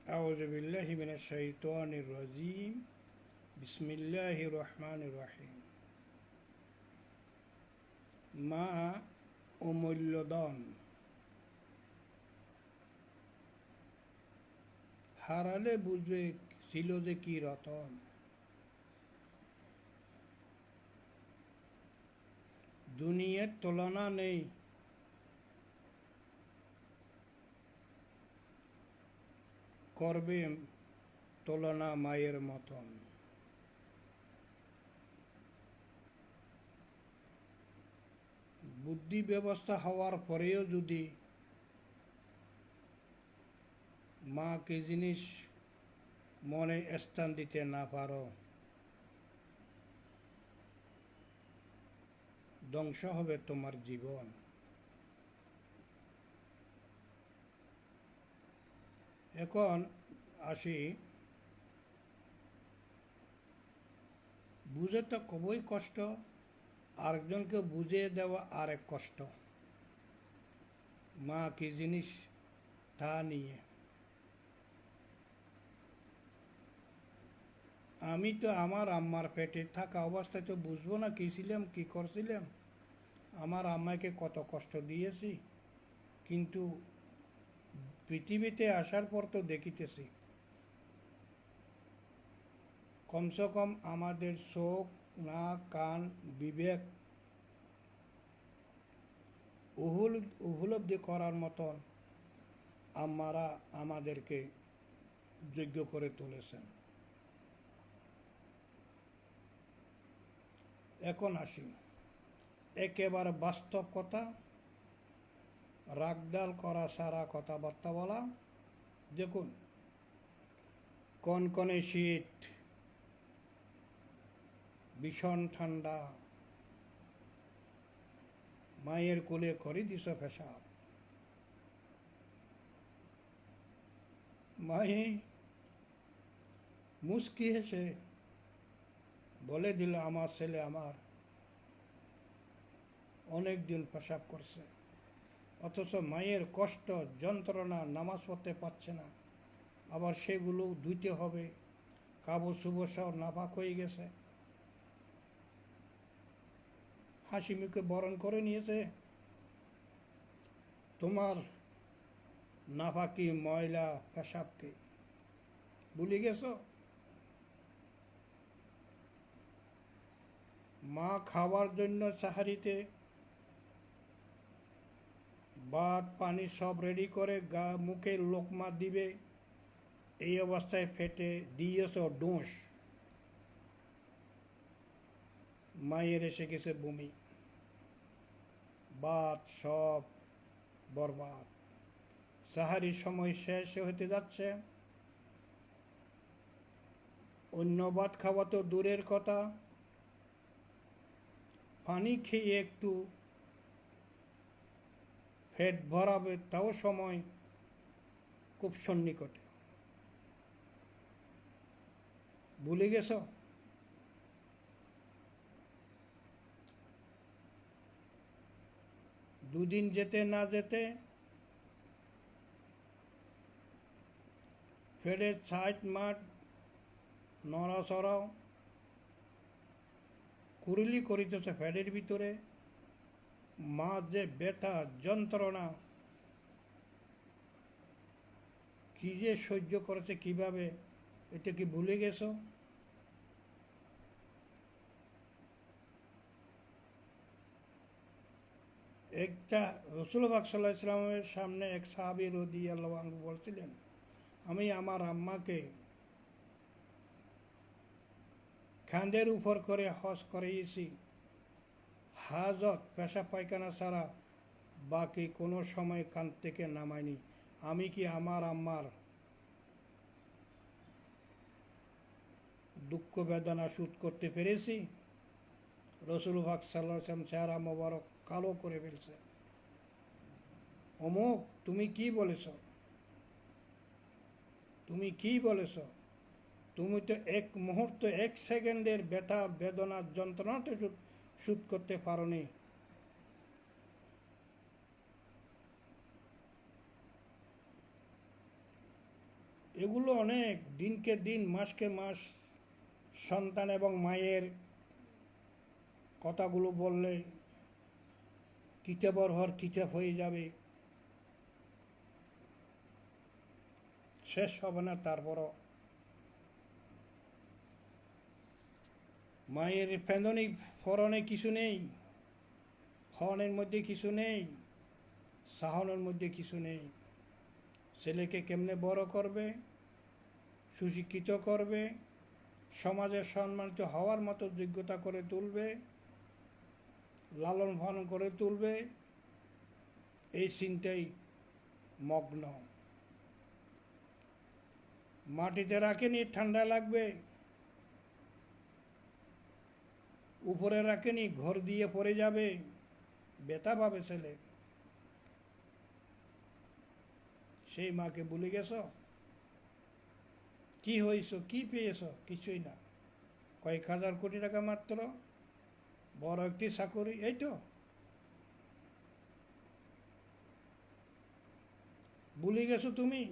أعوذ بالله من الشيطان الرجيم بسم الله الرحمن الرحيم মা অমূল্যদান হারালে বুঝবে ছিল যে কি রতন দুনিয়ার তুলনা নেই করবে তুলনা মায়ের মতন বুদ্ধি ব্যবস্থা হওয়ার পরেও যদি মা কি জিনিস মনে স্থান দিতে না পারো ধ্বংস হবে তোমার জীবন। এখন আসি, বুঝে তো খুবই কষ্ট, আরেকজনকে বুঝিয়ে দেওয়া আরেক কষ্ট। মা কি জিনিস তা নিয়ে আমি তো আমার আম্মার পেটে থাকা অবস্থায় তো বুঝবো না কী ছিলাম, কী করছিলাম, আমার আম্মাকে কত কষ্ট দিয়েছি, কিন্তু পৃথিবীতে আসার পর তো দেখিতেছি কমসে কম আমাদের চোখ, নাক, কান, বিবেক উপলব্ধি করার মতন আম্মারা আমাদেরকে যোগ্য করে তুলেছেন। এখন আসি একেবারে বাস্তব কথা, রাগডাল করা সারা কথাবার্তা বলা। দেখুন, কনকনে শীত, ভীষণ ঠান্ডা, মায়ের কোলে করে দিস পেশাব, মায়ে মুস্কি হেসে বলে দিল আমার ছেলে আমার অনেক দিন পেশাব করছে, অথচ মায়ের কষ্ট যন্ত্রণা, নামাজ পড়তে পারছে না, আবার সেগুলো ধুইতে হবে, কাবু শুভ সব নাপাক হয়ে গেছে, হাসি মুখে বরণ করে নিয়েছে তোমার নাপাকি ময়লা পেশাবকে, ভুলে গেছ? মা খাওয়ার জন্য সাহারিতে ভাত পানি সব রেডি করে মুখে লোকমা দিবে, এই অবস্থায় ফেটে দিয়েছ ডোঁস, মায়ের এসে গেছে বমি, ভাত সব বরবাদ, সাহারির সময় শেষ হতে যাচ্ছে, অন্য ভাত খাওয়া তো দূরের কথা, পানি খেয়ে একটু পেট ভরাবে তাও সময় খুব সন্নিকটে, ভুলে গেছ? দুদিন যেতে না যেতে ফেরে ছাইট মাঠ নড়াচড়াও কুড়িলি করিতেছে ফ্যাটের ভিতরে, মা যে ব্যথা যন্ত্রণা কি যে সহ্য করেছে কিভাবে, এটা কি ভুলে গেছ? একটা রসুলবাগ সাল্লাহ ইসলামের সামনে এক সাহাবী রাদিয়াল্লাহু আনহু বলছিলেন, আমি আমার আম্মাকে কাঁধের উপর করে হজ করিয়েছি, হাজত পেশা পায়খানা ছাড়া বাকি কোনো সময় কাঁধ থেকে নামায়নি, আমি কি আমার আম্মার দুঃখ বেদনা শোধ করতে পেরেছি? রসুলবাগ সাল্লাহ ইসলাম চেহারা মোবারক কালো করে ফেলছে, অমুক তুমি কি বলেছ, তুমি কি বলেছ, তুমি তো এক মুহূর্ত এক সেকেন্ডের ব্যথা বেদনার যন্ত্রণাতে শোধ করতে পারোনি। এগুলো অনেক দিনকে দিন মাসকে মাস সন্তান এবং মায়ের কথাগুলো বললে কিতাবর হর কিতাব হয়ে যাবে, শেষ হবে না। তারপরও মায়ের ফেঁদনি ফরনে কিছু নেই, খাওয়ানোর মধ্যে কিছু নেই, সাহানোর মধ্যে কিছু নেই। ছেলেকে কেমনে বড় করবে, সুশিক্ষিত করবে, সমাজে সম্মানিত হওয়ার মতো যোগ্যতা করে তুলবে, লালন পালন করে তুলবে, এই চিন্তাই মগ্ন। মাটিতে রাখেনি ঠান্ডা লাগবে, উপরে রাখেনি ঘর দিয়ে পড়ে যাবে, ব্যথা পাবে ছেলে। সেই মাকে ভুলে গেছ? কি হয়েছ, কি পেয়েছ? কিছুই না, কয়েক হাজার কোটি টাকা মাত্র, বড় একটি চাকরি, এই তো। ভুলে গেছো তুমি?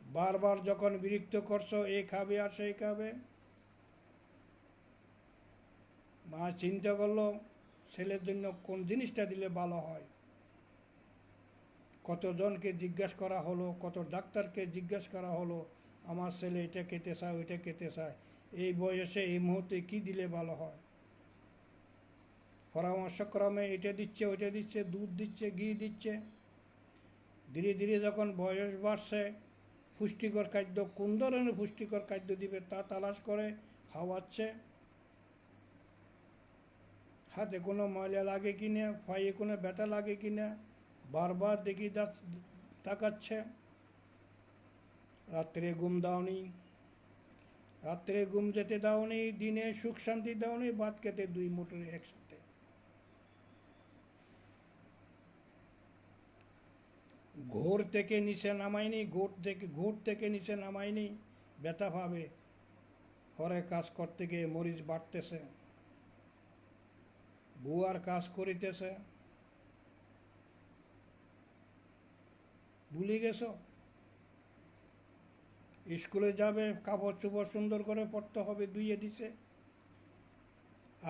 বারবার যখন বিরক্ত করছো, এ খাবে আর সেই খাবে, মা চিন্তা করলো ছেলের জন্য কোন জিনিসটা দিলে ভালো হয়। কতজনকে জিজ্ঞাসা করা হলো, কত ডাক্তারকে জিজ্ঞাসা করা হলো, আমার ছেলে এটা খেতে চায়, ওইটা খেতে চায়, এই বয়সে এই মুহূর্তে কি দিলে ভালো হয়। পরামর্শক্রমে এটা দিচ্ছে, ওইটা দিচ্ছে, দুধ দিচ্ছে, ঘি দিচ্ছে। ধীরে ধীরে যখন বয়স বাড়ছে, পুষ্টিকর খাদ্য, কোন ধরনের পুষ্টিকর খাদ্য দিবে তা তালাশ করে খাওয়াচ্ছে। হাতে কোনো ময়লা লাগে কিনা, পায়ে কোনো ব্যথা লাগে কিনা বারবার দেখি তাকাচ্ছে। রাত্রে ঘুম দাওনি, রাত্রে ঘুম যেতে দাওনি, দিনে সুখ শান্তি দাওনি, ভাত খেতে দুই মুঠোর একসাথে। ঘোর থেকে নিচে নামায়নি, ঘোর থেকে নিচে নামায়নি, ব্যথা পাবে। পরে কাজ করতে গিয়ে মরিচ বাড়তেছে, বুয়ার কাজ করিতেছে, ভুলে গেছ? স্কুলে যাবে, কাপড় চোপড় সুন্দর করে পরতে হবে, ধুইয়ে দিছে।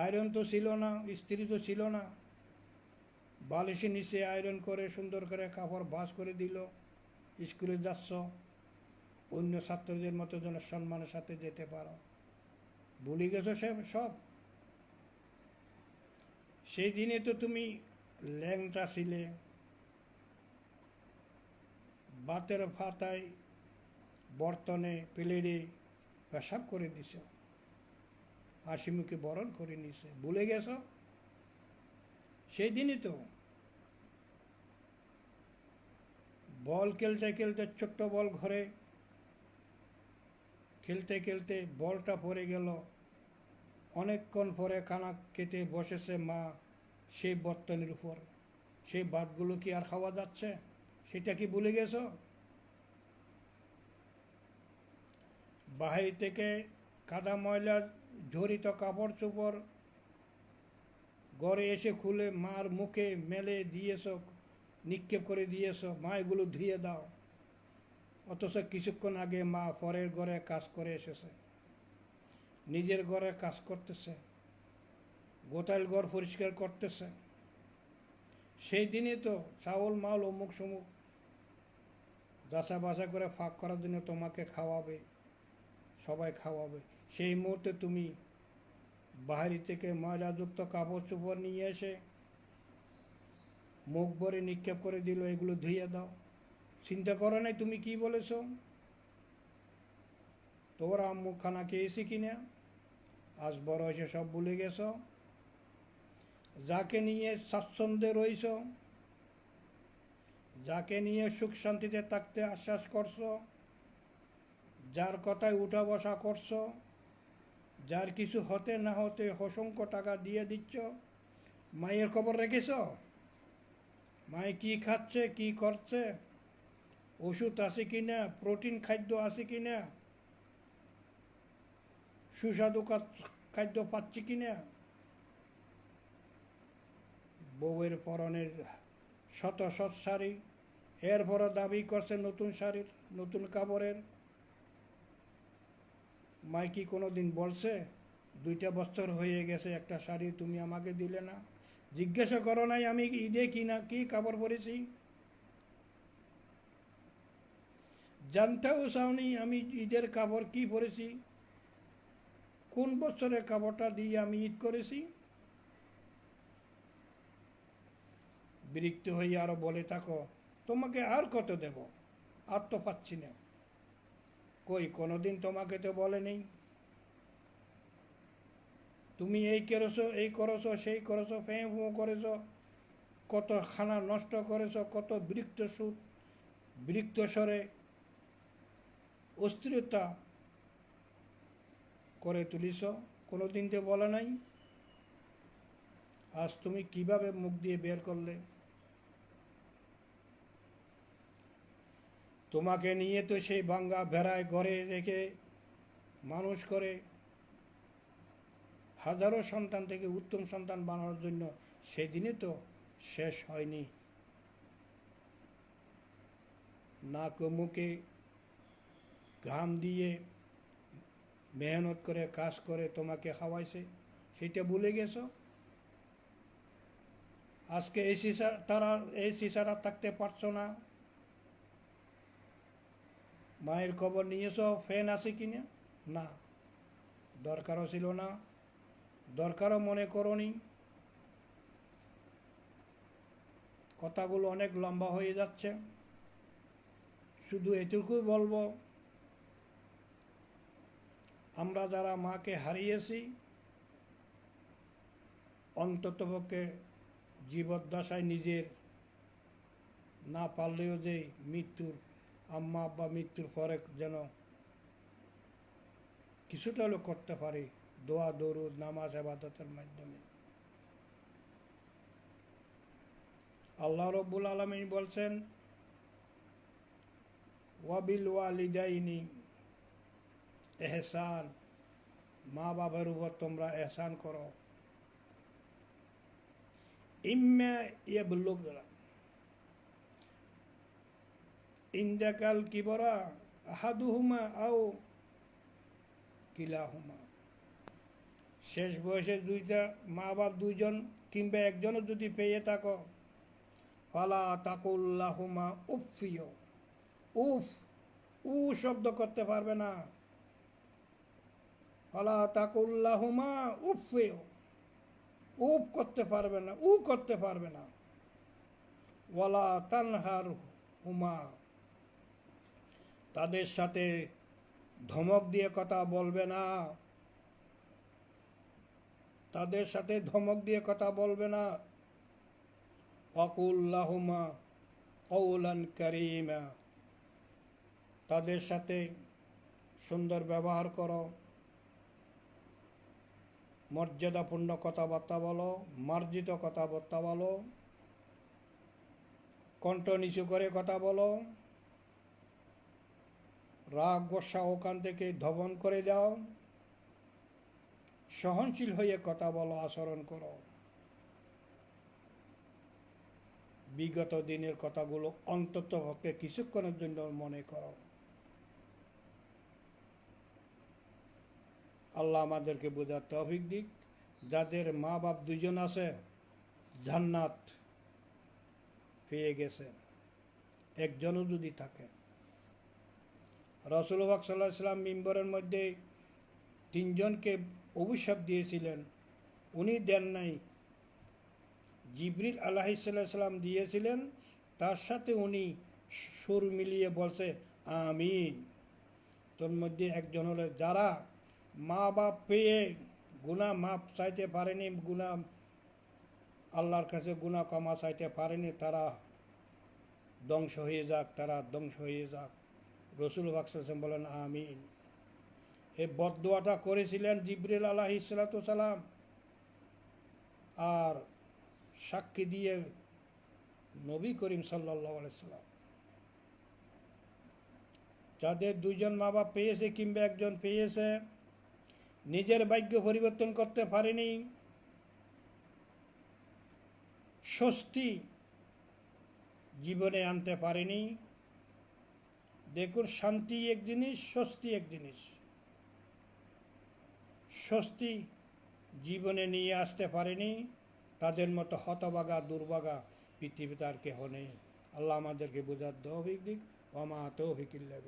আয়রন তো ছিল না, ইস্ত্রি তো ছিল না, বালিশের নিচে আয়রন করে সুন্দর করে কাপড় ভাঁজ করে দিল। স্কুলে যাচ্ছ, অন্য ছাত্রদের মতো যেন সম্মানের সাথে যেতে পারো। ভুলে গেছো সব? সেই দিনে তো তুমি ল্যাংটা ছিলে, ভাতের পাতায় বর্তনে প্লেটে পেশাব করে দিছ, হাসি মুখে বরণ করে নিছে। ভুলে গেছ? সেই দিনই তো বল খেলতে খেলতে, ছোট্ট বল ঘরে খেলতে খেলতে বলটা পড়ে গেল। অনেকক্ষণ পরে খানা খেতে বসেছে মা সেই বর্তনের উপর। সেই ভাতগুলো কি আর খাওয়া যাচ্ছে? সেটা কি ভুলে গেছ? বাহির থেকে কাদা ময়লার ঝরিত কাপড় চোপড় ঘরে এসে খুলে মার মুখে মেলে দিয়েছ, নিক্ষেপ করে দিয়েছ, মা এগুলো ধুয়ে দাও। অথচ কিছুক্ষণ আগে মা পরের ঘরে কাজ করে এসেছে, নিজের ঘরে কাজ করতেছে, গোটাল ঘর পরিষ্কার করতেছে। সেই দিনই তো চাউল মাল অমুক সমুক যাচা বাছা করে ফাঁক করার জন্য তোমাকে খাওয়াবে, সবাই খাওয়াবে। সেই মুহূর্তে তুমি বাহির থেকে ময়লাযুক্ত কাপড় চোপড় নিয়ে এসে মুখ ভরে নিক্ষেপ করে দিল, এগুলো ধুয়ে দাও। চিন্তা করো নাই তুমি কি বলেছ? তোর আম্মু খানা খেয়েছি কিনা? আজ বড় হয়েছে সব ভুলে গেছ। যাকে নিয়ে স্বাচ্ছন্দ্যে রয়েছ, যাকে নিয়ে সুখ শান্তিতে থাকতে আশ্বাস করছো, যার কথায় উঠা বসা করছো, যার কিছু হতে না হতে অসংখ্য টাকা দিয়ে দিচ্ছ, মায়ের খবর রেখেছ? মায়ে কি খাচ্ছে, কি করছে, ওষুধ আছে কিনা, প্রোটিন খাদ্য আছে কিনা, সুস্বাদু খাদ্য পাচ্ছি কিনা? বউয়ের পরনের শত শত শাড়ি, এরপরও দাবি করছে নতুন শাড়ির, নতুন কাপড়ের। মাই কি কোনো দিন বলছে 2 বছর হয়ে গেছে একটা শাড়ি তুমি আমাকে দিলে না? জিজ্ঞাসা করো নাই আমি ঈদে কি কাপড় পরেছি? জানতেও চাওনি আমি ঈদের কাপড় কি পরেছি, কোন বছরের কাপড়টা দিয়ে আমি ঈদ করেছি? বিরক্ত হয়ে আরো বলে থাকো, তোমাকে আর কত দেব, আর তো পাচ্ছি না। কই কোনোদিন তোমাকে তো বলে নেই তুমি এই করেছো, এই করেছো, সেই করেছো, ফেঁ ফুঁ করেছো, কত খানা নষ্ট করেছো, কত বিরক্ত স্বরে অস্থিরতা করে তুলিস, কোনোদিন তো বলে নাই। আজ তুমি কিভাবে মুখ দিয়ে বের করলে? তোমাকে নিয়ে তো সেই ভাঙ্গা ভেড়ায় ঘরে রেখে মানুষ করে হাজারো সন্তান থেকে উত্তম সন্তান বানানোর জন্য সেদিনই তো শেষ হয়নি। নাক মুখে ঘাম দিয়ে মেহনত করে কাজ করে তোমাকে খাওয়াইছে, সেটা ভুলে গেছো? আজকে এই শিশারা থাকতে পারছো না। মায়ের খবর নিয়েছ ফ্যান আছে কিনা? না, দরকারও ছিল না, দরকারও মনে করনি। কথাগুলো অনেক লম্বা হয়ে যাচ্ছে, শুধু এটুকুই বলবো, আমরা যারা মাকে হারিয়েছি অন্ততপক্ষে জীবদ্দশায় নিজের না পারলেও যে মৃত্যুর আম্মা আব্বা মৃত্যুর পরে যেন কিছুটা হলেও করতে পারি দোয়া দরুদ নামাজ ইবাদতের মাধ্যমে। আল্লাহ রব্বুল আলামিন বলছেন, ওয়াবিল ওয়ালিদাইনি এহসান, মা বাবার উপর তোমরা এহসান করো। ইম্মা ইয়াবলুগা ইনদাকাল কিবরা আহাদুহুমা আও কিলাহুমা, শেষ বয়সে মা বাপ দুইজন কিংবা একজনও যদি পেয়ে থাকো, ফালা তাকুল্লাহুমা উফিও, উফ উ শব্দ করতে পারবে না, ফালা তাকুল্লাহুমা উফিও, উফ করতে পারবে না, উ করতে পারবে না। ওয়ালা তানহার হুমা, তাদের সাথে ধমক দিয়ে কথা বলবে না, তাদের সাথে ধমক দিয়ে কথা বলবে না। ওয়াকুল্লাহুমা কওলান কারীমা, তাদের সাথে সুন্দর ব্যবহার করো, মর্যাদাপূর্ণ কথাবার্তা বলো, মার্জিত কথাবার্তা বলো, কণ্ঠ নিচু করে কথা বলো, রাগ গোসা ওখান থেকে ধবন করে দাও, সহনশীল হয়ে কথা বলো, আচরণ করো। বিগত দিনের কথাগুলো অন্তত পক্ষে কিছুক্ষণের জন্য মনে করো। আল্লাহ আমাদেরকে বোঝার তৌফিক দিক। যাদের মা বাপ দুজন আছে জান্নাত পেয়ে গেছে, একজনও যদি থাকে। রাসূলুল্লাহ সাল্লাল্লাহু আলাইহি ওয়াসাল্লাম মিম্বরের মধ্যে 3জনকে অভিশাপ দিয়েছিলেন, উনি দেন নাই, জিবরিল আলাইহিস সালাম দিয়েছিলেন, তার সাথে উনি সুর মিলিয়ে বলছে আমিন। তোর মধ্যে একজন হলে যারা মা বাপ পেয়ে গুনাহ মাপ চাইতে পারেনি, গুনাহ আল্লাহর কাছে গুনাহ ক্ষমা চাইতে পারেনি, তারা ধ্বংস হয়ে যাক, তারা ধ্বংস হয়ে যাক। রাসূলুল্লাহ সাল্লাল্লাহু আলাইহি ওয়াসাল্লাম বলেন আমিন। এই বদদোয়াটা করেছিলেন জিবরিল আলাইহিস সালাম, আর সাক্ষী দিয়ে নবী করিম সাল্লাল্লাহু আলাইহি সাল্লাম। যাদের 2জন মা বাপ পেয়েছে কিংবা একজন পেয়েছে, নিজের ভাগ্য পরিবর্তন করতে পারেনি, স্বস্তি জীবনে আনতে পারেনি। দেখুন, শান্তি এক জিনিস, স্বস্তি এক জিনিস। স্বস্তি জীবনে নিয়ে আসতে পারেনি, তাদের মতো হতভাগা দুর্ভাগা পৃথিবীতে আর কেহ নেই। আল্লাহ আমাদেরকে বোঝার তৌফিক দিক। ওয়া মা তৌফিক ইল্লা বিল্লাহ।